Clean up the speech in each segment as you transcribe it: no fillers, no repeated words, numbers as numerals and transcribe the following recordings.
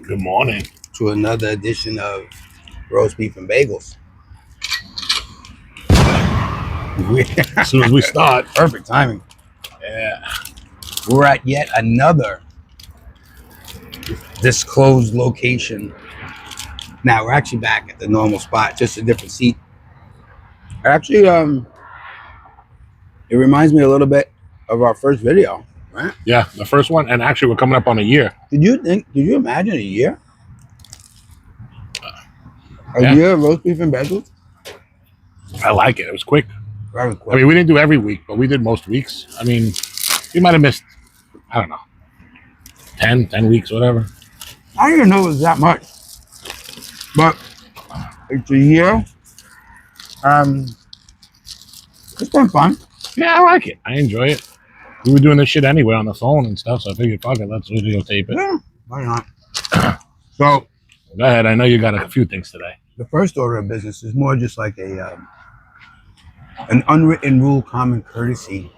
Good morning. To another edition of Roast Beef and Bagels. As soon as we start. Perfect timing. Yeah. We're at yet another disclosed location. Now we're actually back at the normal spot, just a different seat. Actually, it reminds me a little bit of our first video, right? Yeah, the first one, and actually we're coming up on a year. Did you imagine a year? A Yeah. year of Roast Beef and Bagels? I like it. It was quick. Very I quick. mean, we didn't do every week, but we did most weeks. I mean, we might have missed, I don't know, 10 weeks, whatever. I didn't even know it was that much. But it's a year. It's been fun. Yeah, I like it. I enjoy it. We were doing this shit anyway on the phone and stuff, so I figured, fuck it, let's videotape it. Yeah, why not? So Go ahead. I know you got a few things today. the first order of business is more just like an unwritten rule, common courtesy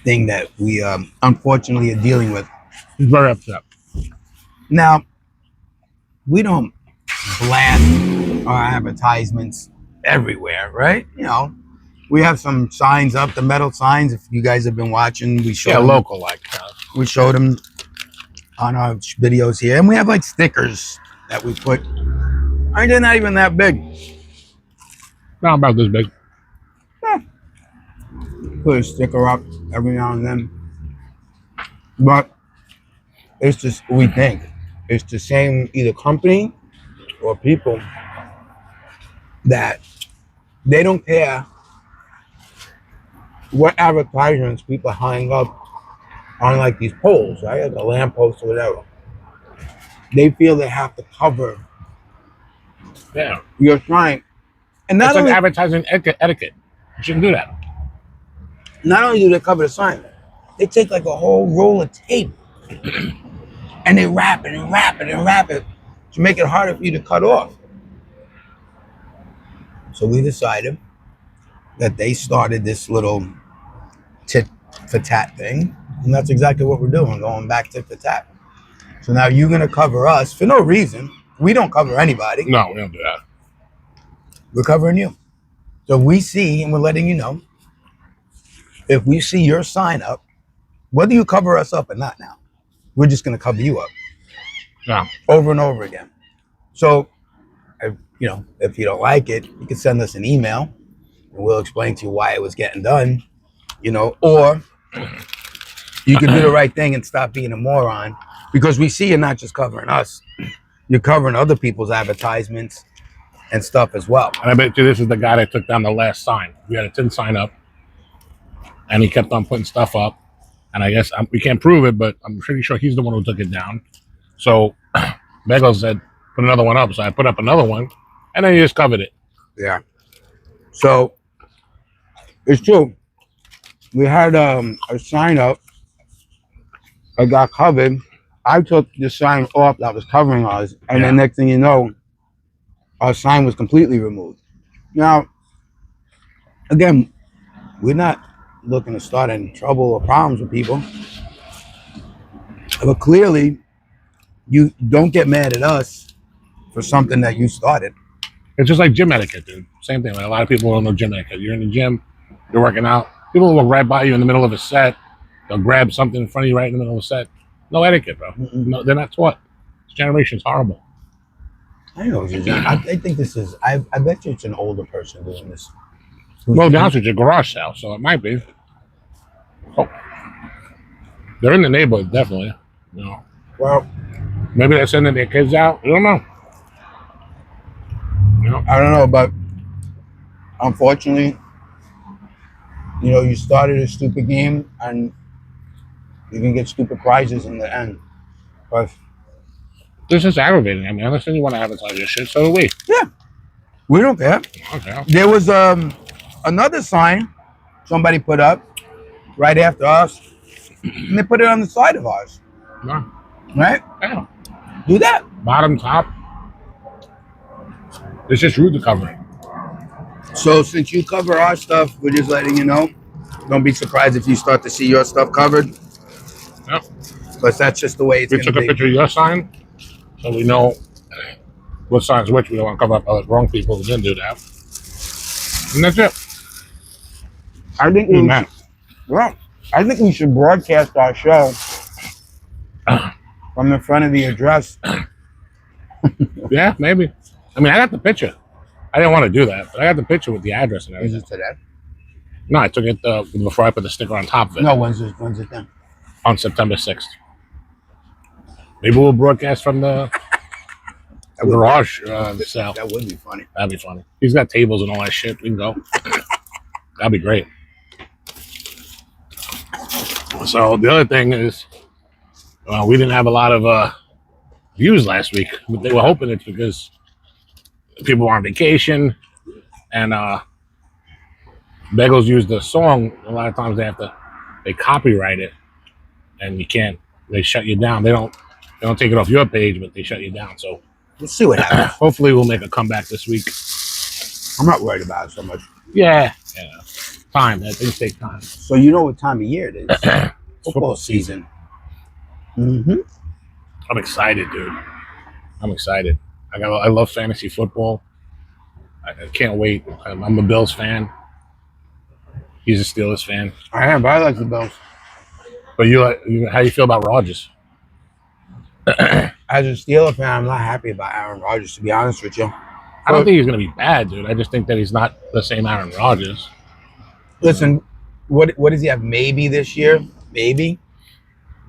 thing that we unfortunately are dealing with. He's very upset. Now, we don't blast our advertisements everywhere, right? You know, we have some signs up, the metal signs. If you guys have been watching, we showed Yeah, them, local like. we showed them on our videos here, and we have like stickers that we put. I mean, they're not even that big. Not about this big. Put a sticker up every now and then, but it's just, we think it's the same either company or people that they don't care what advertisements people hang up on like these poles, right? Like a lamp post or whatever. They feel they have to cover Yeah. your sign. And not That's like only, advertising etiquette. You shouldn't do that. not only do they cover the sign, they take like a whole roll of tape and they wrap it and wrap it and wrap it to make it harder for you to cut off. So we decided that they started this little tit for tat thing, and that's exactly what we're doing, going back tit for tat. So now you're gonna cover us for no reason. We don't cover anybody. No, we don't do that. We're covering you. So we see, and we're letting you know, if we see your sign up, whether you cover us up or not now, we're just gonna cover you up. No. Over and over again. So, if you don't like it, you can send us an email, and we'll explain to you why it was getting done, or you can do the right thing and stop being a moron, because we see you're not just covering us, you're covering other people's advertisements and stuff as well. And I bet you this is the guy that took down the last sign. We had a tin sign up, and he kept on putting stuff up. And I guess we can't prove it, but I'm pretty sure he's the one who took it down. So Bagels said, put another one up. So I put up another one, and then he just covered it. Yeah. So it's true. We had a sign up. I got covered. I took the sign off that was covering us, and then next thing you know, our sign was completely removed. Now, again, we're not looking to start any trouble or problems with people, but clearly, you don't get mad at us for something that you started. It's just like gym etiquette, dude. Same thing. Like a lot of people don't know gym etiquette. You're in the gym, you're working out. People will walk right by you in the middle of a set. They'll grab something in front of you right in the middle of a set. No etiquette, bro. No, they're not taught. This generation's horrible. I know. I think this is. I bet you it's an older person doing this. Well, to be honest with you, garage sale, so it might be. Oh, they're in the neighborhood, definitely. Well, Maybe they're sending their kids out. I don't know. I don't know, but unfortunately, you started a stupid game, and you can get stupid prizes in the end. But This is aggravating. I mean, unless you want to advertise your shit, so do we. yeah, we don't care. Okay. There was another sign somebody put up right after us, and they put it on the side of ours. No. Right? Yeah. Do that. Bottom, top. It's just rude to cover it. So since you cover our stuff, we're just letting you know. Don't be surprised if you start to see your stuff covered. Yep. Because that's just the way it's We going took to a be. picture of your sign. so we know what sign's which. We don't want to cover up other wrong people who didn't do that. And that's it. I think Who's we mad? should, well, I think we should broadcast our show from the front of the address. Yeah, maybe. I mean, I got the picture. I didn't want to do that, but I got the picture with the address and Is everything. it today? No, I took it before I put the sticker on top of it. No, when's it then? On September 6th. Maybe we'll broadcast from the garage sale. That would be funny. That'd be funny. He's got tables and all that shit. We can go. That'd be great. So the other thing is, we didn't have a lot of views last week. But they were hoping it's because people were on vacation and Bagels used the song. A lot of times they copyright it, and you can't. They shut you down. They don't take it off your page, but they shut you down. So We'll see what happens. hopefully we'll make a comeback this week. I'm not worried about it so much. Yeah. Time. Things take time. So you know what time of year it is? Football season. Mm-hmm. I'm excited, dude. I'm excited. I love fantasy football. I can't wait. I'm a Bills fan. He's a Steelers fan. I am, but I like the Bills. But how you feel about Rodgers? As a Steeler fan, I'm not happy about Aaron Rodgers, to be honest with you. I don't think he's going to be bad, dude. I just think that he's not the same Aaron Rodgers. Listen, what does he have? Maybe this year? Maybe.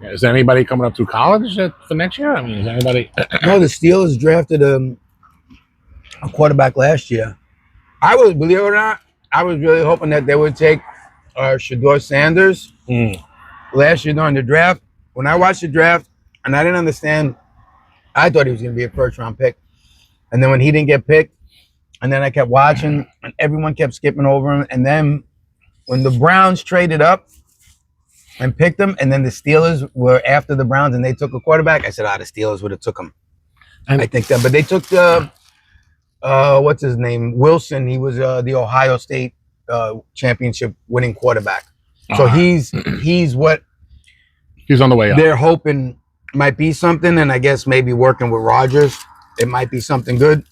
Yeah, is there anybody coming up through college for next year? I mean, is anybody? No, the Steelers drafted a quarterback last year. Believe it or not, I was really hoping that they would take Shador Sanders last year during the draft. When I watched the draft, and I didn't understand, I thought he was going to be a first-round pick. And then when he didn't get picked, and then I kept watching, and everyone kept skipping over him. And then when the Browns traded up and picked him, and then the Steelers were after the Browns and they took a quarterback, I said, the Steelers would have took him. And I think that. But they took what's his name? Wilson. He was the Ohio State championship winning quarterback. So he's what he's on the way up. they're hoping might be something, and I guess maybe working with Rodgers, it might be something good.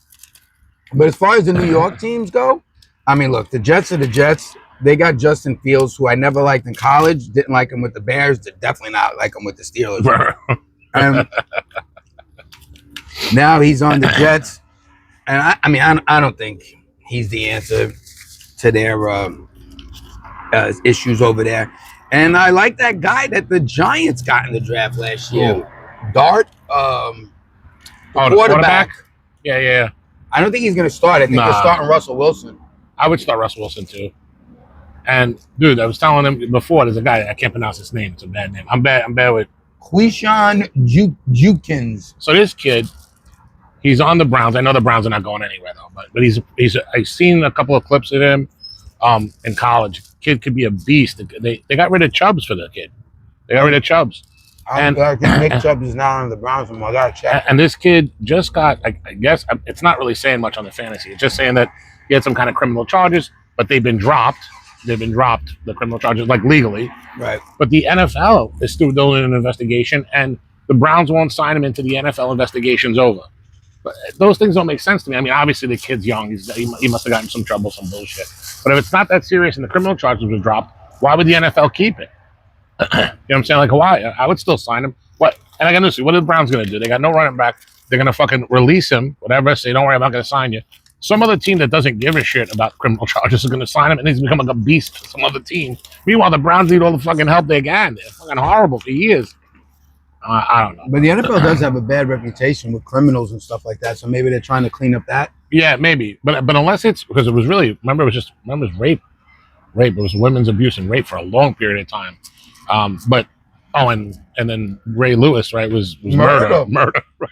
But as far as the New York teams go, I mean, look, the Jets are the Jets. They got Justin Fields, who I never liked in college. Didn't like him with the Bears. Did definitely not like him with the Steelers. And now he's on the Jets. And I don't think he's the answer to their issues over there. And I like that guy that the Giants got in the draft last year. Dart, the quarterback? Yeah. I don't think he's going to start. I think they're starting Russell Wilson. I would start Russell Wilson too. And dude, I was telling him before, there's a guy, I can't pronounce his name. It's a bad name. I'm bad with Quishon Jukins. So this kid, he's on the Browns. I know the Browns are not going anywhere though, but I've seen a couple of clips of him in college. Kid could be a beast. They got rid of Chubbs for the kid. They got rid of Chubbs. I think Nick Chubb is now on the Browns. I got to check. And this kid just got, I guess, it's not really saying much on the fantasy. It's just saying that he had some kind of criminal charges, but they've been dropped. They've been dropped, the criminal charges, like legally. Right. But the NFL is still doing an investigation, and the Browns won't sign him until the NFL investigation's over. But those things don't make sense to me. I mean, obviously the kid's young. He must have gotten some trouble, some bullshit. But if it's not that serious and the criminal charges were dropped, why would the NFL keep it? You know what I'm saying? Like, why? I would still sign him. What? And I got to see, what are the Browns going to do? They got no running back. They're going to fucking release him, whatever. Say, don't worry, I'm not going to sign you. Some other team that doesn't give a shit about criminal charges is going to sign him, and he's become like a beast for some other team. Meanwhile, the Browns need all the fucking help they can. They're fucking horrible for years. I don't know. But the NFL does have a bad reputation with criminals and stuff like that, so maybe they're trying to clean up that. Yeah, maybe. But unless it's, because it was really, remember it was rape. It was women's abuse and rape for a long period of time. And then Ray Lewis, right, was murder. Right.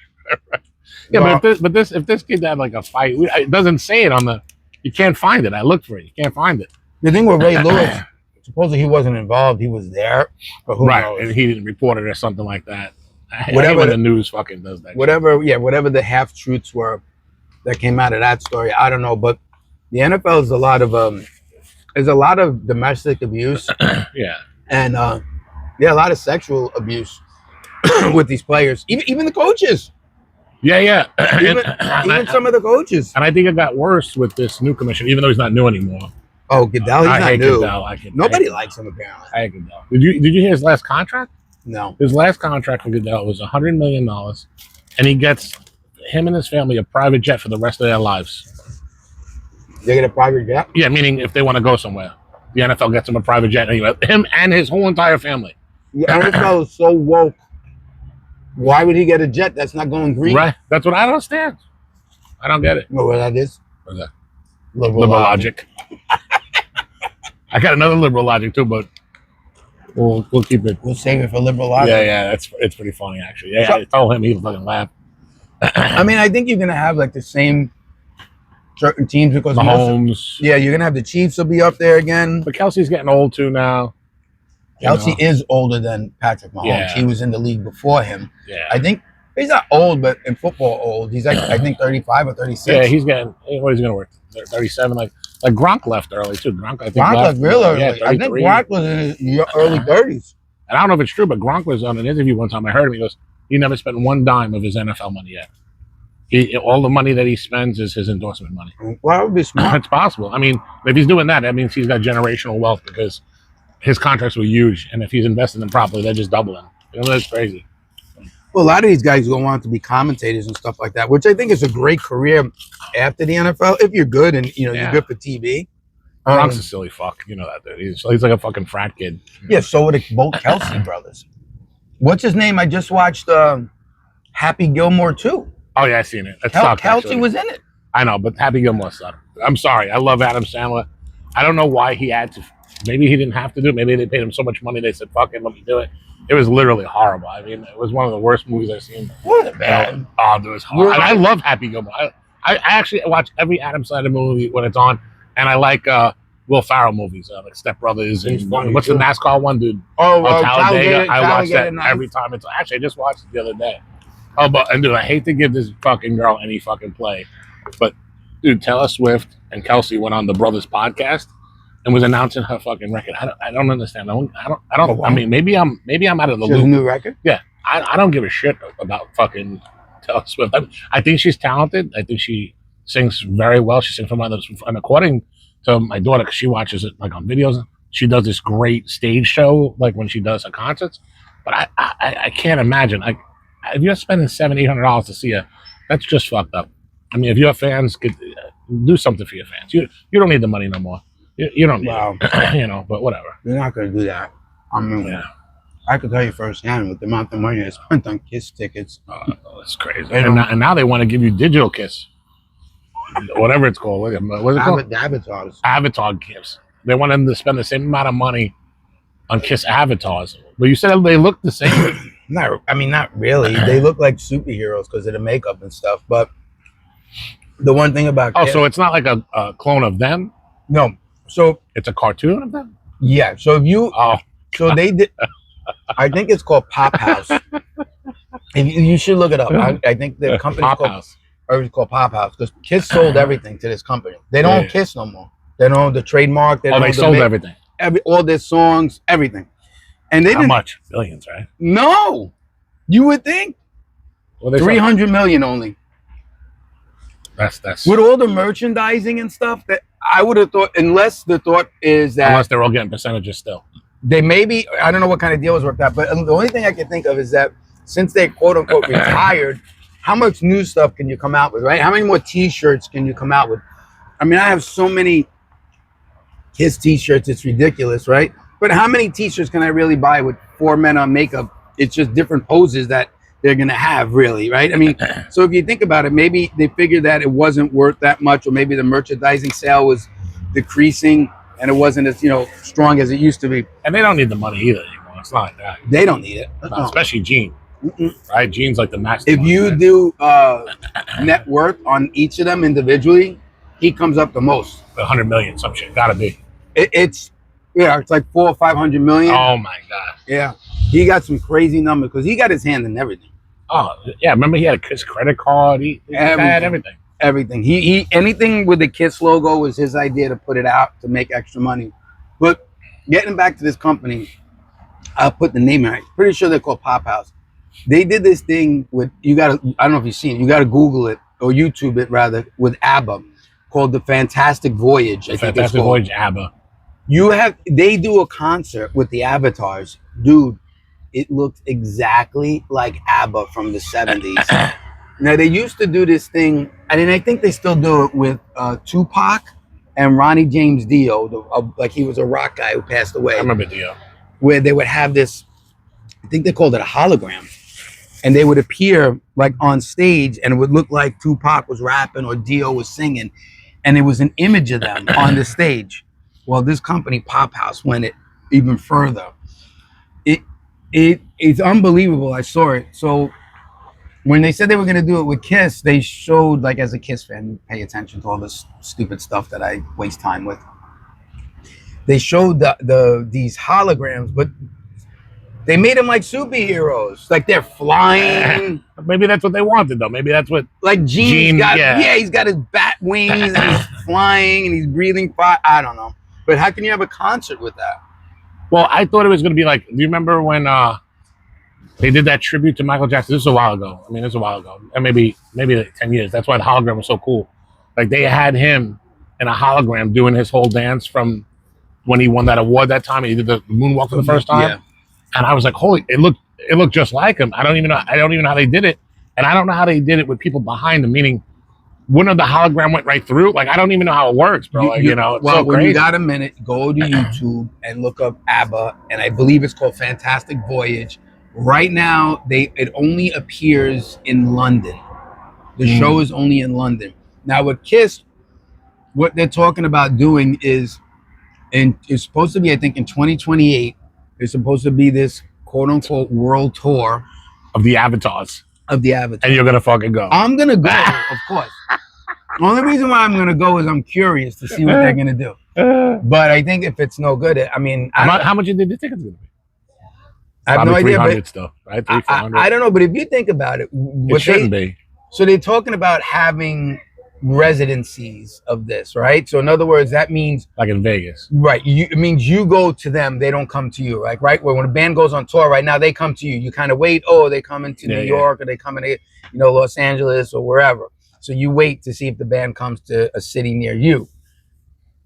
Yeah, well, but if this kid had like a fight, it doesn't say it on the. You can't find it. I looked for it. You can't find it. The thing with Ray Lewis, supposedly he wasn't involved. He was there, but who knows? And he didn't report it or something like that. Whatever the news fucking does that. Whatever the half truths were that came out of that story, I don't know. But the NFL is a lot of domestic abuse. Yeah, and a lot of sexual abuse with these players, even the coaches. Yeah, yeah. Even some of the coaches. And I think it got worse with this new commission, even though he's not new anymore. Oh, Goodell, he's I not hate new. Goodell. Nobody likes him apparently. I hate Goodell. Did you hear his last contract? No. His last contract with Goodell was $100 million, and he gets him and his family a private jet for the rest of their lives. They get a private jet? Yeah, meaning if they want to go somewhere, the NFL gets him a private jet. Anyway, him and his whole entire family. The NFL is so woke. Why would he get a jet that's not going green? Right. That's what I don't understand. I don't get it. You know what that is? What's that? Liberal logic. I got another liberal logic too, but we'll keep it. We'll save it for liberal logic. Yeah, it's pretty funny actually. Yeah, I told him he was fucking laugh. I mean, I think you're gonna have like the same certain teams because Mahomes. Yeah, you're gonna have the Chiefs will be up there again. But Kelsey's getting old too now. Kelsey is older than Patrick Mahomes. Yeah. He was in the league before him. Yeah. I think he's not old, but in football old. He's like I think 35 or 36. Yeah, he's getting. What is he gonna work? 37. Like Gronk left early too. Gronk left real early. Yeah, I think Gronk was in his early 30s. And I don't know if it's true, but Gronk was on an interview one time. I heard him. He goes, "He never spent one dime of his NFL money yet. All the money that he spends is his endorsement money." Well, that would be smart. It's possible. I mean, if he's doing that, that means he's got generational wealth because his contracts were huge, and if he's investing them properly, they're just doubling. You know, that's crazy. Well, a lot of these guys go on to be commentators and stuff like that, which I think is a great career after the NFL if you're good and you're good for TV. Gronk's a silly fuck. You know that dude. He's like a fucking frat kid. Yeah, so were both Kelsey brothers. What's his name? I just watched Happy Gilmore too. Oh yeah, I seen it. Kelsey actually was in it. I know, but Happy Gilmore sucked. I'm sorry. I love Adam Sandler. I don't know why he had to. Maybe he didn't have to do it. Maybe they paid him so much money they said, "Fuck it, let me do it." It was literally horrible. I mean, it was one of the worst movies I've seen. Wasn't bad. Oh, it was horrible. And I love Happy Gilmore. I actually watch every Adam Sandler movie when it's on, and I like Will Ferrell movies, like Step Brothers. And what's the NASCAR one, dude? Talladega. I watch that every time it's. Actually, I just watched it the other day. Oh, and dude, I hate to give this fucking girl any fucking play, but dude, Taylor Swift and Kelsey went on the Brothers podcast and was announcing her fucking record. I don't understand. I don't. I mean, maybe I'm out of the loop. A new record? Yeah, I don't give a shit about fucking Taylor Swift. I think she's talented. I think she sings very well. She sings from others, and according to my daughter, because she watches it like on videos, she does this great stage show like when she does her concerts. But I can't imagine. If you're spending $700-800 to see her, that's just fucked up. I mean, if your fans could do something for your fans, you don't need the money no more. You don't need it, but whatever. You're not going to do that. I mean, I could tell you firsthand with the amount of money I spent on Kiss tickets. That's crazy. And now they want to give you digital Kiss, whatever it's called. What's it called? Avatars. Avatar gifts. They want them to spend the same amount of money on Kiss avatars. But you said they look the same. Not really. They look like superheroes because of the makeup and stuff. But the one thing about Kiss, so it's not like a clone of them? No. So it's a cartoon of them? Yeah. So they did. I think it's called Pop House. You should look it up. I think the company's called Pop House because Kiss sold everything to this company. They don't own Kiss no more. They don't own the trademark. They sold everything. All their songs, everything. And they didn't. How much? Billions, right? No, you would think. Well, 300 million only. That's with all the merchandising and stuff that I would have thought. Unless the thought is that unless they're all getting percentages still. They maybe, I don't know what kind of deal was worked out, but the only thing I can think of is that since they quote unquote retired, how much new stuff can you come out with, right? How many more T-shirts can you come out with? I mean, I have so many Kiss T-shirts, it's ridiculous, right? But how many T-shirts can I really buy with 4 men on makeup? It's just different poses that they're going to have, really, right? I mean, so if you think about it, maybe they figured that it wasn't worth that much, or maybe the merchandising sale was decreasing and it wasn't as, strong as it used to be. And they don't need the money either anymore. It's not like that. They don't need it. No, especially Gene. Right? Gene's like the master. If you do net worth on each of them individually, he comes up the most. 100 million, some shit. Gotta be. It's like 400 or 500 million. Oh my God. Yeah. He got some crazy numbers because he got his hand in everything. Oh, yeah. Remember he had a Kiss credit card. He had everything. Everything. He anything with the Kiss logo was his idea to put it out to make extra money. But getting back to this company, I'll put the name in. I'm pretty sure they're called Pop House. They did this thing with you got to. I don't know if you've seen it. You got to Google it or YouTube it rather with ABBA, called the Fantastic Voyage. I think it's Fantastic called. Voyage ABBA. They do a concert with the avatars, dude. It looked exactly like ABBA from the 70s. Now they used to do this thing, and I think they still do it with Tupac and Ronnie James Dio, like he was a rock guy who passed away. I remember Dio. Where they would have this, I think they called it a hologram, and they would appear like on stage, and it would look like Tupac was rapping or Dio was singing, and it was an image of them on the stage. Well, this company Pop House went it even further. It's unbelievable. I saw it. So when they said they were going to do it with Kiss, they showed, like, as a Kiss fan, you pay attention to all this stupid stuff that I waste time with. They showed these holograms, but they made them like superheroes. Like they're flying. Maybe that's what they wanted, though. Maybe that's what. Like Gene got. Yeah, He's got his bat wings and he's flying and he's breathing fire. I don't know. But how can you have a concert with that? Well, I thought it was going to be like. Do you remember when they did that tribute to Michael Jackson? This was a while ago. I mean, this was a while ago, and maybe like 10 years. That's why the hologram was so cool. Like they had him in a hologram doing his whole dance from when he won that award that time. And he did the moonwalk for the first time, Yeah. and I was like, "Holy!" It looked just like him. I don't even know how they did it, and I don't know how they did it with people behind him. Meaning, one of the hologram went right through. Like I don't even know how it works, bro. It's Well, so when crazy. you got a minute, go to YouTube and look up ABBA, and I believe it's called Fantastic Voyage. Right now, it only appears in London. The show is only in London. Now with Kiss, what they're talking about doing is, and it's supposed to be, I think, in 2028. There's supposed to be this quote unquote world tour of the avatars, of the Avatar. and you're gonna fucking go. I'm gonna go, of course. The only reason why I'm gonna go is I'm curious to see what they're gonna do. But I think if it's no good, I mean, How much did the tickets gonna be? I have no idea, but stuff, right? 300-400. I don't know. But if you think about it, It shouldn't be. So they're talking about having residencies of this, right? So in other words, that means Like in Vegas. right. It means you go to them; they don't come to you, like right. Where when a band goes on tour, right now they come to you. You kind of wait. Oh, they come into New York, or they come into Los Angeles or wherever. So you wait to see if the band comes to a city near you.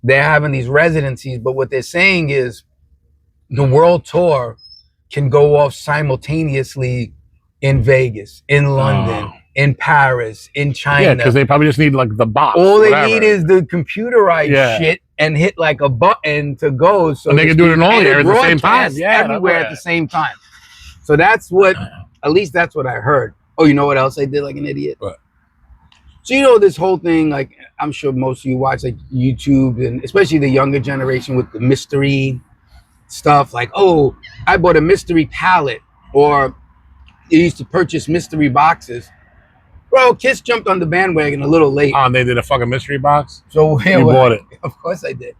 They're having these residencies, but what they're saying is the world tour can go off simultaneously in Vegas, in London, in Paris, in China. Yeah, because they probably just need like the box. All they need is the computerized shit and hit like a button to go. So and they can do it in all areas at the same time. Yeah, everywhere at the same time. So that's what, at least that's what I heard. Oh, you know what else I did like an idiot? What? So this whole thing, like I'm sure most of you watch like YouTube, and especially the younger generation with the mystery stuff, like, oh, I bought a mystery palette, or you used to purchase mystery boxes. Bro, Kiss jumped on the bandwagon a little late. Oh, and they did a fucking mystery box? So you bought it. Of course I did.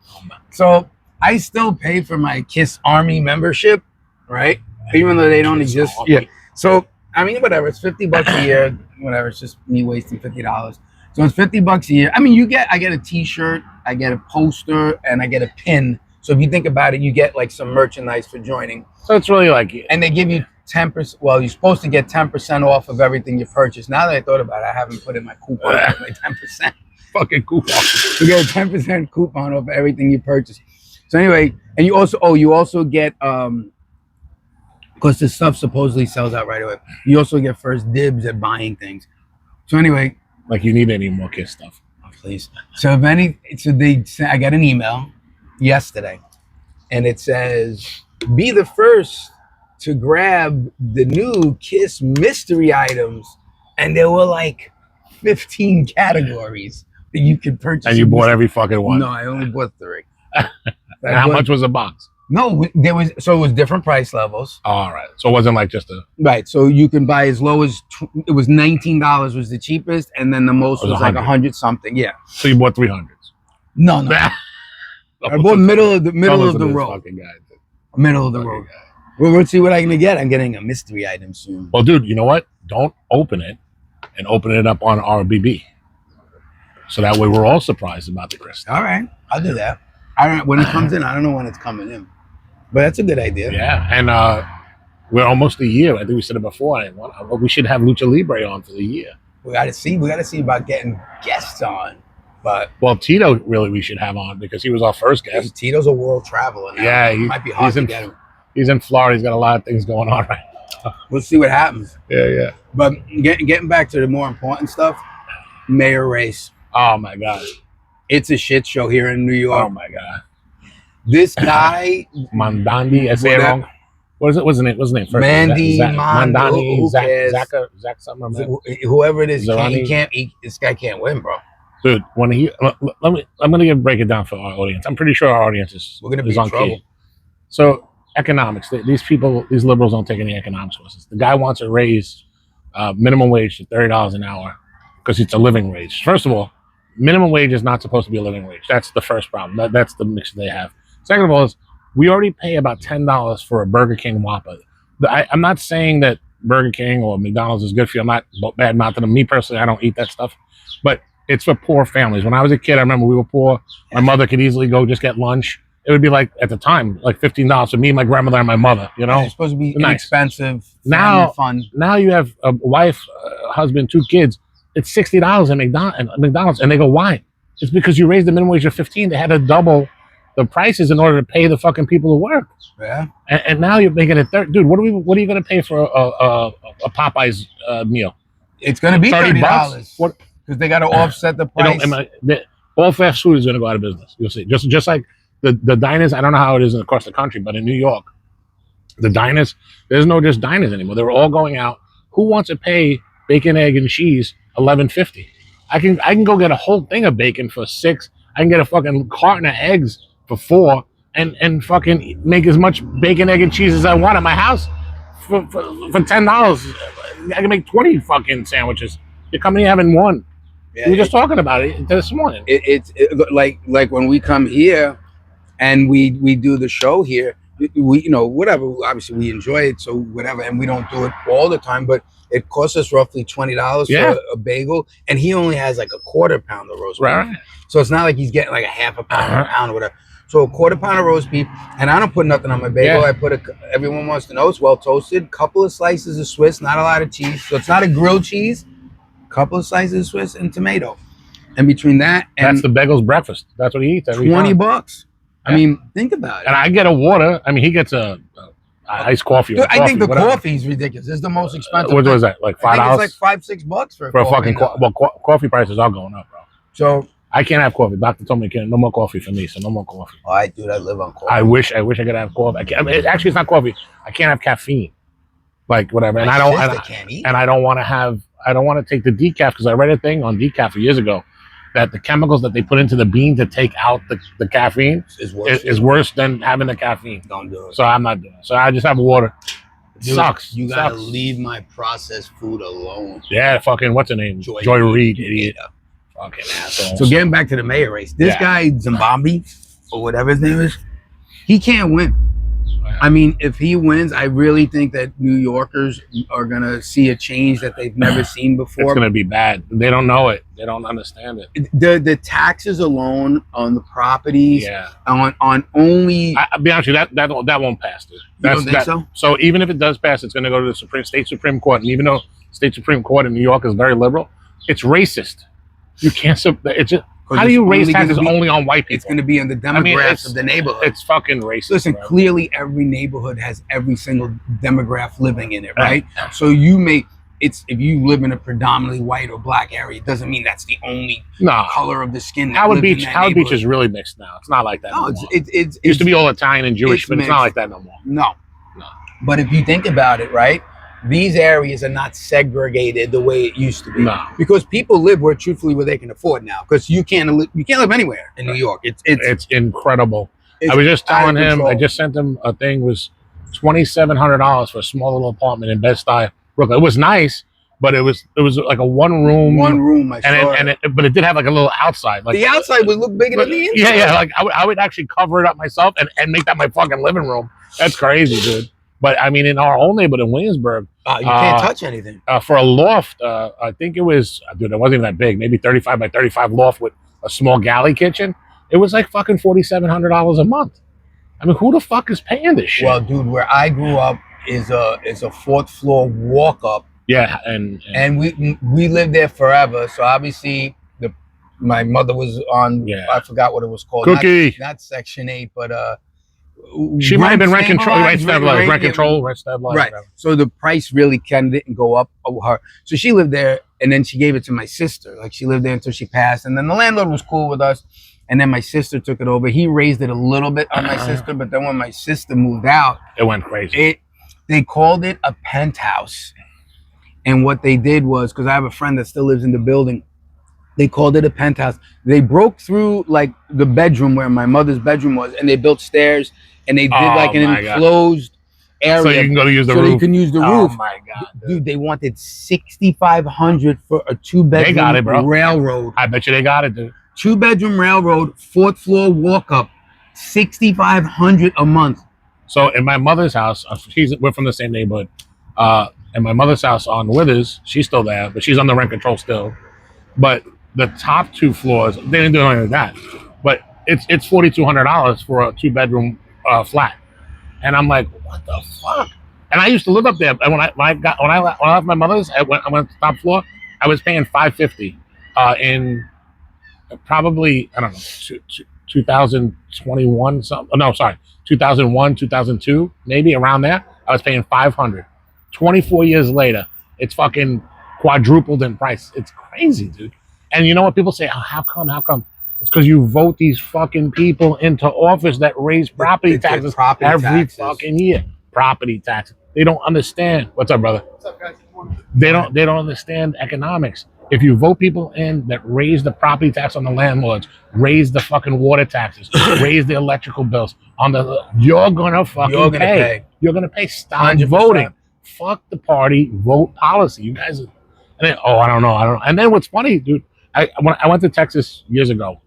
So I still pay for my Kiss Army membership, right? Even though they don't exist. Yeah. So I mean, whatever, it's $50 a year, whatever, it's just me wasting $50. So it's $50 a year. I mean, I get a t-shirt, I get a poster, and I get a pin. So if you think about it, you get like some merchandise for joining. So it's really like, and they give you 10%. Well, you're supposed to get 10% off of everything you purchase. Now that I thought about it, I haven't put in my coupon, like 10%. Fucking coupon. You get a 10% coupon off everything you purchase. So anyway, and you also get, because this stuff supposedly sells out right away. You also get first dibs at buying things. So anyway, like you need any more Kiss stuff? Oh, please. So I got an email yesterday, and it says, "Be the first to grab the new Kiss mystery items," and there were like 15 categories that you could purchase. And you bought every fucking one? No, I only bought 3. And how much was a box? No, it was different price levels. All right. So it wasn't like just a... Right. So you can buy as low as, it was $19 was the cheapest, and then the most was like 100 something. Yeah. So you bought 300s? No. I bought middle of the road. Middle of the road. Well, let's see what I'm going to get. I'm getting a mystery item soon. Well, dude, you know what? Don't open it, and open it up on RBB. So that way we're all surprised about the crystal. All right. I'll do that. When it comes in, I don't know when it's coming in. But that's a good idea. Yeah, and We're almost a year. I think we said it before. We should have Lucha Libre on for the year. We got to see about getting guests on. But well, Tito really we should have on because he was our first guest. Tito's a world traveler now. Yeah, he might be hard to get him. He's in Florida. He's got a lot of things going on right now. We'll see what happens. Yeah. But getting back to the more important stuff, mayor race. Oh my God, it's a shit show here in New York. Oh my God, this guy Mandandi. I say it wrong. What is it? What's his name? First Mandani, Zach something. Whoever it is, this guy can't win, bro. Dude, I'm gonna break it down for our audience. I'm pretty sure our audience is We're gonna be on trouble. key. So economics, these liberals don't take any economics courses. The guy wants to raise minimum wage to $30 an hour because it's a living wage. First of all, minimum wage is not supposed to be a living wage. That's the first problem. That's the mix they have. Second of all, is we already pay about $10 for a Burger King Whopper. I'm not saying that Burger King or McDonald's is good for you. I'm not bad mouthing them. Me personally, I don't eat that stuff. But it's for poor families. When I was a kid, I remember we were poor. My mother could easily go just get lunch. It would be like, at the time, like $15 for me, my grandmother, and my mother, you know? It's supposed to be nice. Inexpensive, now, fun. Now you have a wife, husband, 2 kids. It's $60 at McDonald's. And they go, why? It's because you raised the minimum wage to 15. They had to double the prices in order to pay the fucking people who work. Yeah. And now you're making it 30. Dude, what are you going to pay for a Popeyes meal? It's going to be $30. What? Because they got to offset the price. All fast food is going to go out of business. You'll see. Just like the diners. I don't know how it is across the country, but in New York, the diners, there's no just diners anymore. They're all going out. Who wants to pay bacon, egg, and cheese $11.50? I can go get a whole thing of bacon for $6. I can get a fucking carton of eggs for $4 and fucking make as much bacon, egg, and cheese as I want at my house for $10. I can make 20 fucking sandwiches. You're coming here having one. Yeah, we were just talking about it this morning. It's like when we come here and we do the show here, we whatever. Obviously, we enjoy it, so whatever, and we don't do it all the time, but it costs us roughly $20 for a bagel, and he only has like a quarter pound of roast beef. Right. So it's not like he's getting like a half a pound or a pound or whatever. So a quarter pound of roast beef, and I don't put nothing on my bagel. I put everyone wants to know it's well toasted. Couple of slices of Swiss, not a lot of cheese, so it's not a grilled cheese. Couple of slices of Swiss and tomato, and between that and that's the Bagels breakfast. That's what he eats every $20. Yeah. I mean, think about it. And I get a water. I mean, he gets a iced coffee. Dude, I think the coffee is ridiculous. It's the most expensive. What was that? Like $5? I think it's like $5-6 for a fucking coffee prices are going up, bro. So I can't have coffee. Doctor told me no more coffee for me, so no more coffee. All right, dude, I live on coffee. I wish I could have coffee. Actually, it's not coffee. I can't have caffeine, like whatever. And I don't want to have. I don't want to take the decaf because I read a thing on decaf years ago that the chemicals that they put into the bean to take out the caffeine is worse than having the caffeine. Don't do it. So I'm not doing it. So I just have water. It sucks. You gotta leave my processed food alone. Yeah, fucking what's her name? Joy Reid, idiot. Fucking asshole. So getting back to the mayor race, this guy Zimbabwe or whatever his name is, he can't win. I mean, if he wins, I really think that New Yorkers are going to see a change that they've never seen before. It's going to be bad. They don't know it. They don't understand it. The taxes alone on the properties, on only... I'll be honest with you, that won't pass, dude. You don't think so? So even if it does pass, it's going to go to the state Supreme Court. And even though state Supreme Court in New York is very liberal, it's racist. You can't... It's just... How do you raise taxes only on white people? It's going to be on the demographics of the neighborhood. It's fucking racist. Listen, clearly every neighborhood has every single demographic living in it, right? So if you live in a predominantly white or black area, it doesn't mean that's the only color of the skin. Howard Beach is really mixed now. It's not like that. No, it used to be all Italian and Jewish, but it's not like that no more. No. But if you think about it, right? These areas are not segregated the way it used to be. No. Because people live where they can afford now. Because you can't live anywhere in New York. It's incredible. I was just telling him, I just sent him a thing, was $2,700 for a small little apartment in Bed-Stuy, Brooklyn. It was nice, but it was like a one room. But it did have like a little outside. Like the outside would look bigger than the inside. Yeah. Like I would actually cover it up myself and make that my fucking living room. That's crazy, dude. But I mean, in our own neighborhood in Williamsburg, you can't touch anything. For a loft, I think it was, dude, it wasn't even that big, maybe 35 by 35 loft with a small galley kitchen. It was like fucking $4,700 a month. I mean, who the fuck is paying this shit? Well, dude, where I grew up, is a fourth floor walk up. Yeah, and we lived there forever. So obviously my mother was on. Yeah. I forgot what it was called. Cookie. Not Section 8, but she might have been rent control, rent control. Right. So the price really didn't go up over her. So she lived there, and then she gave it to my sister. Like she lived there until she passed, and then the landlord was cool with us. And then my sister took it over. He raised it a little bit on my sister, but then when my sister moved out, it went crazy. They called it a penthouse. And what they did was, because I have a friend that still lives in the building, they called it a penthouse. They broke through like the bedroom where my mother's bedroom was, and they built stairs, and they did like an enclosed area, so you can go to use the roof. So you can use the roof. Oh my god, dude! They wanted $6,500 for a 2-bedroom. They got it, bro. Railroad. I bet you they got it, dude. 2-bedroom railroad, 4th floor walk up, $6,500 a month. So in my mother's house, we're from the same neighborhood. In my mother's house on Withers, she's still there, but she's on the rent control still. But the top 2 floors, they didn't do anything like that. But it's $4,200 for a 2-bedroom flat, and I'm like, what the fuck? And I used to live up there. And when I left my mother's, I went to the top floor. I was paying $550 in probably, I don't know, 2021 something. Oh, no, sorry, 2001, 2002, maybe around there. I was paying $500. 24 years later, it's fucking quadrupled in price. It's crazy, dude. And you know what people say? Oh, how come? It's because you vote these fucking people into office that raise property taxes every fucking year. Property taxes. They don't understand. What's up, brother? What's up, guys? They don't understand economics. If you vote people in that raise the property tax on the landlords, raise the fucking water taxes, raise the electrical bills you're gonna fucking pay. You're gonna pay. Stop 100%. Voting. Fuck the party. Vote policy. You guys. And then, I don't know. And then what's funny, dude? When I went to Texas years ago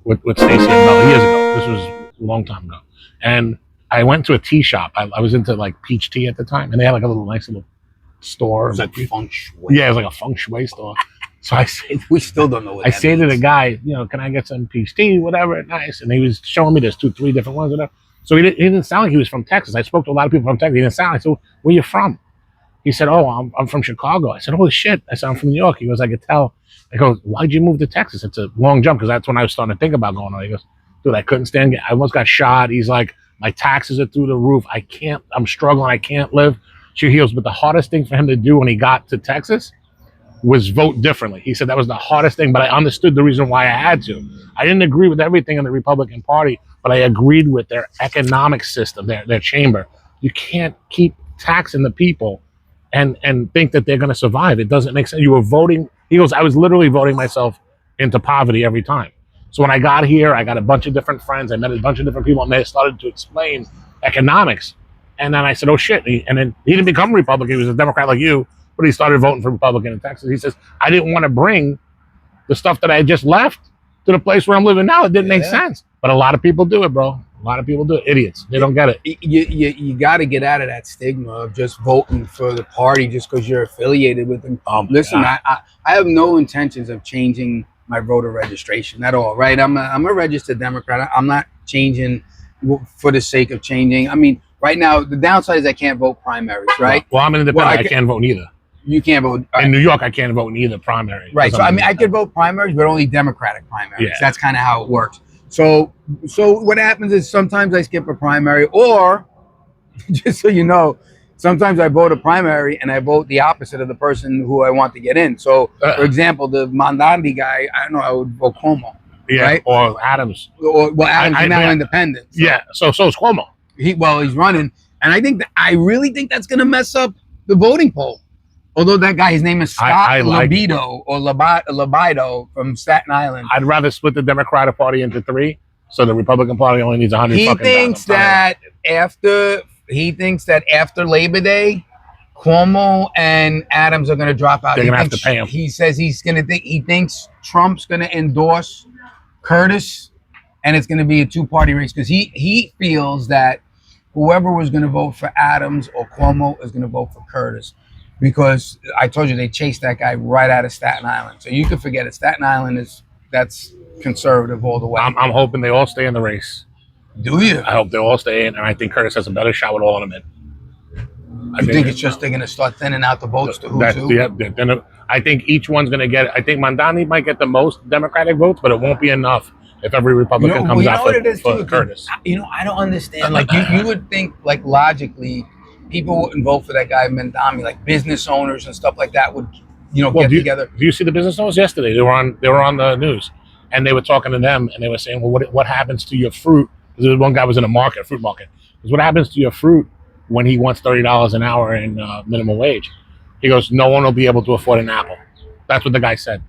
with Stacey and Bella years ago. This was a long time ago, and I went to a tea shop. I was into like peach tea at the time, and they had like a nice little store. It was like feng shui. Yeah, it was like a feng shui store. So I say, we still don't know what I say to the guy, can I get some peach tea, whatever, nice. And he was showing me there's 2-3 different ones, whatever. So he didn't sound like he was from Texas. I spoke to a lot of people from Texas. He didn't sound like. So where you from? He said, oh, I'm from Chicago. I said, holy shit. I said, I'm from New York. He goes, I could tell. I go, why'd you move to Texas? It's a long jump, because that's when I was starting to think about going on. He goes, dude, I couldn't stand it. I almost got shot. He's like, my taxes are through the roof. I'm struggling. I can't live. He goes, but the hardest thing for him to do when he got to Texas was vote differently. He said that was the hardest thing, but I understood the reason why I had to. I didn't agree with everything in the Republican Party, but I agreed with their economic system, their chamber. You can't keep taxing the people and think that they're going to survive. It doesn't make sense. You were voting. He goes, I was literally voting myself into poverty every time. So when I got here, I got a bunch of different friends. I met a bunch of different people, and they started to explain economics. And then I said, oh, shit. And then he didn't become Republican. He was a Democrat like you, but he started voting for Republican in Texas. He says, I didn't want to bring the stuff that I had just left to the place where I'm living now. It didn't make sense. But a lot of people do it, bro. A lot of people do it. Idiots. They don't get it. You got to get out of that stigma of just voting for the party just because you're affiliated with them. Listen, I have no intentions of changing my voter registration at all, right? I'm a registered Democrat. I'm not changing for the sake of changing. I mean, right now, the downside is I can't vote primaries, right? Well, I'm an independent. I can't vote neither. You can't vote. In New York, I can't vote in either primary. Right. So, I mean, I could vote primaries, but only Democratic primaries. Yeah. That's kind of how it works. So what happens is sometimes I skip a primary, or just so you know, sometimes I vote a primary and I vote the opposite of the person who I want to get in. So, for example, the Mandandi guy, I don't know, I would vote Cuomo. Yeah, right? Or Adams. Adams is now independent. So. Yeah, so is Cuomo. He's running, and I really think that's going to mess up the voting poll. Although that guy, his name is Scott Libido or Libido from Staten Island. I'd rather split the Democratic Party into 3, so the Republican Party only needs 100. He thinks that after Labor Day, Cuomo and Adams are going to drop out. They're going to have to pay him. He says he thinks Trump's going to endorse Curtis, and it's going to be a 2-party race, because he feels that whoever was going to vote for Adams or Cuomo is going to vote for Curtis. Because I told you they chased that guy right out of Staten Island, so you can forget it. Staten Island that's conservative all the way. I'm hoping they all stay in the race. Do you? I hope they all stay in, and I think Curtis has a better shot with all of them in. You think it's just they're going to start thinning out the votes to who's who? Yeah, I think each one's going to get. I think Mandani might get the most Democratic votes, but it won't be enough if every Republican comes out for Curtis. I don't understand. Like you would think, like logically, people wouldn't vote for that guy Mandani. Like business owners and stuff like that would, get together. Do you see the business owners yesterday? They were on the news, and they were talking to them, and they were saying, "Well, what happens to your fruit?" Because one guy was in a fruit market. Because what happens to your fruit when he wants $30 an hour in minimum wage? He goes, no one will be able to afford an apple. That's what the guy said.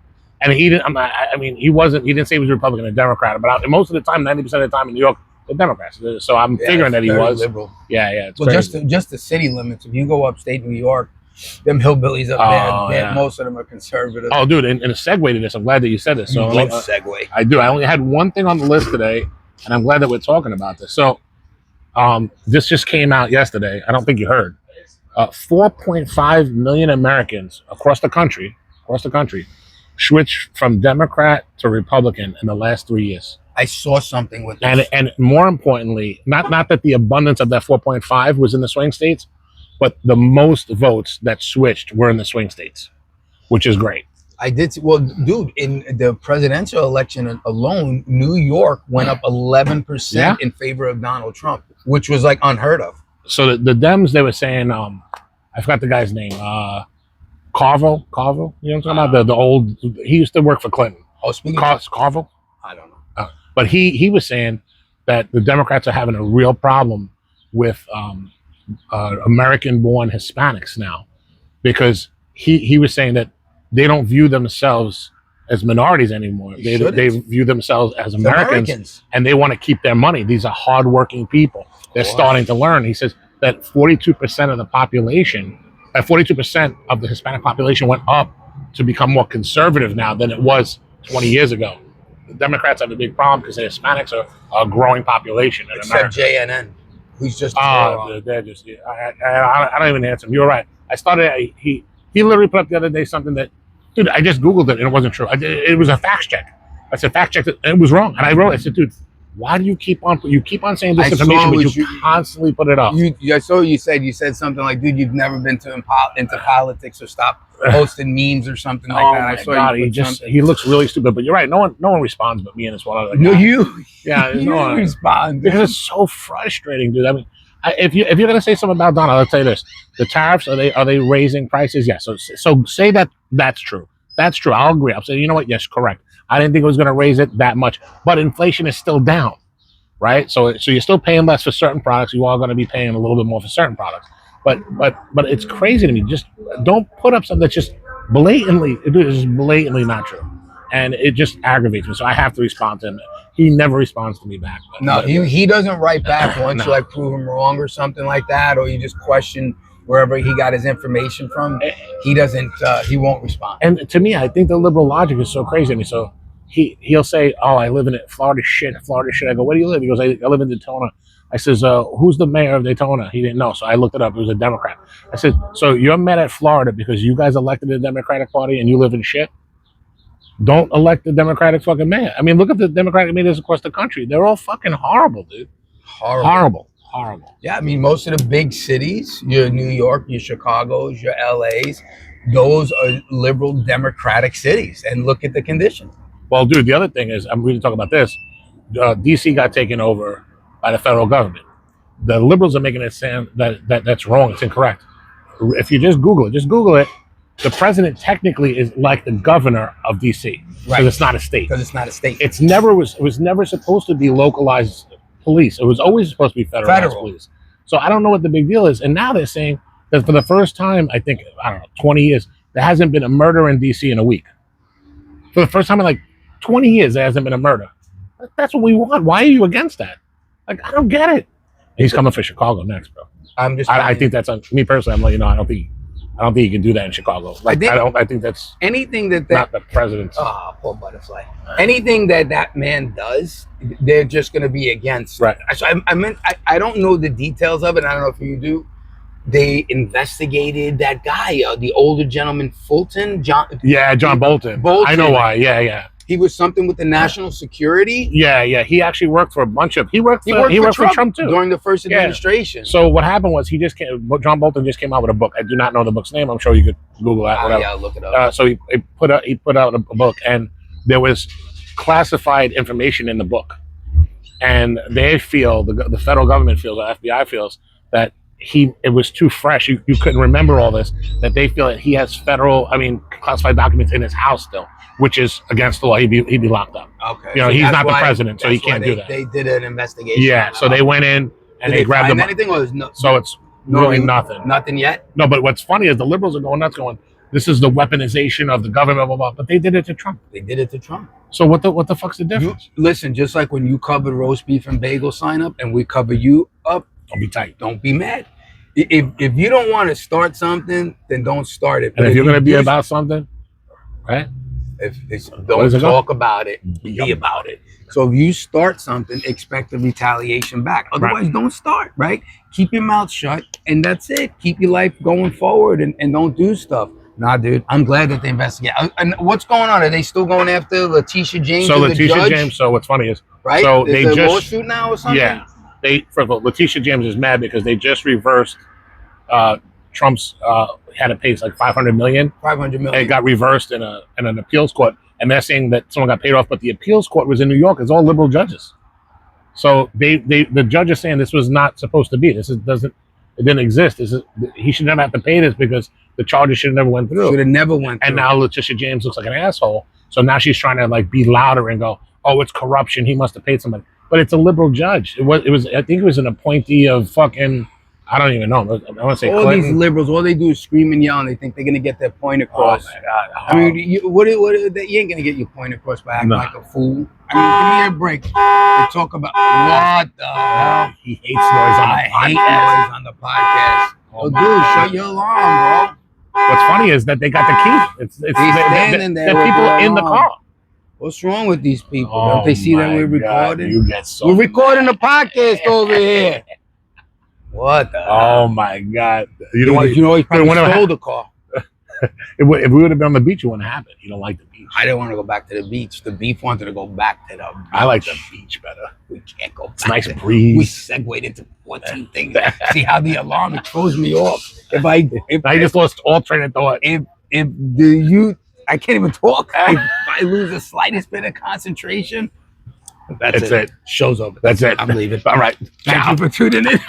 And he didn't. He didn't say he was Republican or Democrat, but most of the time, 90% of the time in New York, they're Democrats. So I'm figuring that he was liberal. Yeah. It's well, just the city limits. If you go upstate New York, them hillbillies up there, most of them are conservative. Oh, dude, and a segue to this. I'm glad that you said this. So segue. I do. I only had one thing on the list today, and I'm glad that we're talking about this. So, this just came out yesterday. I don't think you heard. 4.5 million Americans across the country switched from Democrat to Republican in the last 3 years. I saw something with this. And more importantly, not that the abundance of that 4.5 was in the swing states, but the most votes that switched were in the swing states, which is great. I did. Well, dude, in the presidential election alone, New York went up 11% in favor of Donald Trump, which was like unheard of. So the Dems, they were saying, I forgot the guy's name, Carville. You know what I'm talking about? The old, he used to work for Clinton. Oh, speaking Carville? I don't know. But he was saying that the Democrats are having a real problem with American-born Hispanics now, because he was saying that they don't view themselves as minorities anymore. They view themselves as Americans, and they want to keep their money. These are hardworking people. They're starting to learn. He says that 42% of the population, 42% of the Hispanic population went up to become more conservative now than it was 20 years ago. The Democrats have a big problem because the Hispanics are a growing population in America. Except JNN, who's just they're just. I don't even answer him. You're right. I started. He literally put up the other day something that, dude, I just Googled it and it wasn't true. It was a fact check. I said fact check it, and it was wrong. And I wrote, I said, dude, why do you keep on saying this information, but you constantly put it up? I saw you said something like, dude, you've never been into politics or stopped posting memes or something like that. I saw he looks really stupid. But you're right. No one responds but me and this one other guy. No, you. Yeah, you respond because it's so frustrating, dude. I mean, if you're gonna say something about Donald, let's say this: the tariffs, are they raising prices? Yes. So say that's true. That's true. I'll agree. I'll say, you know what? Yes, correct. I didn't think it was going to raise it that much, but inflation is still down, right? So you're still paying less for certain products. You are going to be paying a little bit more for certain products, but it's crazy to me. Just don't put up something that's just blatantly not true, and it just aggravates me. So I have to respond to him. He never responds to me back. He doesn't write back once you like prove him wrong or something like that, or you just question wherever he got his information from. He won't respond. And to me, I think the liberal logic is so crazy to me. So he'll say, oh, I live in Florida shit. I go, where do you live? He goes, I live in Daytona. I says, who's the mayor of Daytona? He didn't know. So I looked it up. It was a Democrat. I said, so you're mad at Florida because you guys elected the Democratic Party and you live in shit? Don't elect the Democratic fucking mayor. I mean, look at the Democratic mayors across the country. They're all fucking horrible, dude. Horrible. Yeah, I mean, most of the big cities, your New York, your Chicago's, your LA's, those are liberal democratic cities. And look at the condition. Well, dude, the other thing is, I'm going to talk about this. DC got taken over by the federal government. The liberals are making it sound that's wrong. It's incorrect. If you just Google it. The president technically is like the governor of DC. Right. Because it's not a state. It was never supposed to be localized police. It was always supposed to be federal police. So I don't know what the big deal is. And now they're saying that for the first time, I think, 20 years, there hasn't been a murder in DC in a week. For the first time in like 20 years, there hasn't been a murder. That's what we want. Why are you against that? Like, I don't get it. He's coming for Chicago next, bro. I think that's me personally. I'm letting you know. I don't think you can do that in Chicago. Like, I think that's anything that not the president's. Oh, poor butterfly. Anything that man does, they're just going to be against. Right. So I don't know the details of it. I don't know if you do. They investigated that guy, the older gentleman, Fulton, John. Yeah, John Bolton. I know why. Yeah. He was something with the national security. Yeah. He actually worked for a bunch of. He worked for Trump too during the first administration. So what happened was John Bolton just came out with a book. I do not know the book's name. I'm sure you could Google that. Whatever. Yeah, look it up. So he put out a book, and there was classified information in the book, and they feel the federal government feels, the FBI feels that it was too fresh. You couldn't remember all this. That they feel that he has classified documents in his house still, which is against the law. He'd be locked up. Okay. You know, he's not the president, so he can't do that. They did an investigation. Yeah. So they went in and they grabbed him. Anything or so it's really nothing. Nothing yet. No, but what's funny is the liberals are going nuts, going, "This is the weaponization of the government, blah blah." But they did it to Trump. So what the fuck's the difference? Listen, just like when you covered roast beef and bagel sign up, and we cover you up, don't be tight. Don't be mad. If you don't want to start something, then don't start it. And if you're going to be about something, right? Don't talk about it. Be about it. So if you start something, expect a retaliation back. Otherwise, don't start, right? Keep your mouth shut, and that's it. Keep your life going forward, and don't do stuff. Nah, dude, I'm glad that they investigate. And what's going on? Are they still going after Letitia James? So Letitia James. So what's funny is, right? So they just lawsuit now or something. Yeah. First of all, Letitia James is mad because they just reversed Trump's had to pay like $500 million. It got reversed in an appeals court, and they're saying that someone got paid off, but the appeals court was in New York. It's all liberal judges. So the judge is saying this was not supposed to be. It didn't exist. He should never have to pay this because the charges should have never went through. Should have never went through. And now Letitia James looks like an asshole. So now she's trying to like be louder and go, "Oh, it's corruption. He must have paid somebody." But it's a liberal judge. It was. I think it was an appointee of fucking. I don't even know. I want to say all Clinton. These liberals. All they do is scream and yell, and they think they're gonna get their point across. Oh my god! I mean, you ain't gonna get your point across by acting like a fool. I mean, give me a break. They talk about what the hell. He hates noise on the podcast. I hate noise on the podcast. Oh, dude, shut your alarm, bro. What's funny is that they got the key. It's standing there. The people in the car. What's wrong with these people? Don't they see that we're recording? You get so we're recording the podcast over here. What the Oh my god! You know he probably stole the car. If we would have been on the beach, it wouldn't happen. You don't like the beach. I didn't want to go back to the beach. The beef wanted to go back to the beach. I like the beach better. We can't go back. It's nice breeze. We segued into 14 things. See how the alarm throws me off. If I just lost all train of thought. I can't even talk. If I lose the slightest bit of concentration, that's it. Show's over. That's it. I'm leaving. All right. Thank you for tuning in.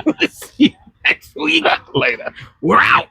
We'll see you next week. Later. We're out.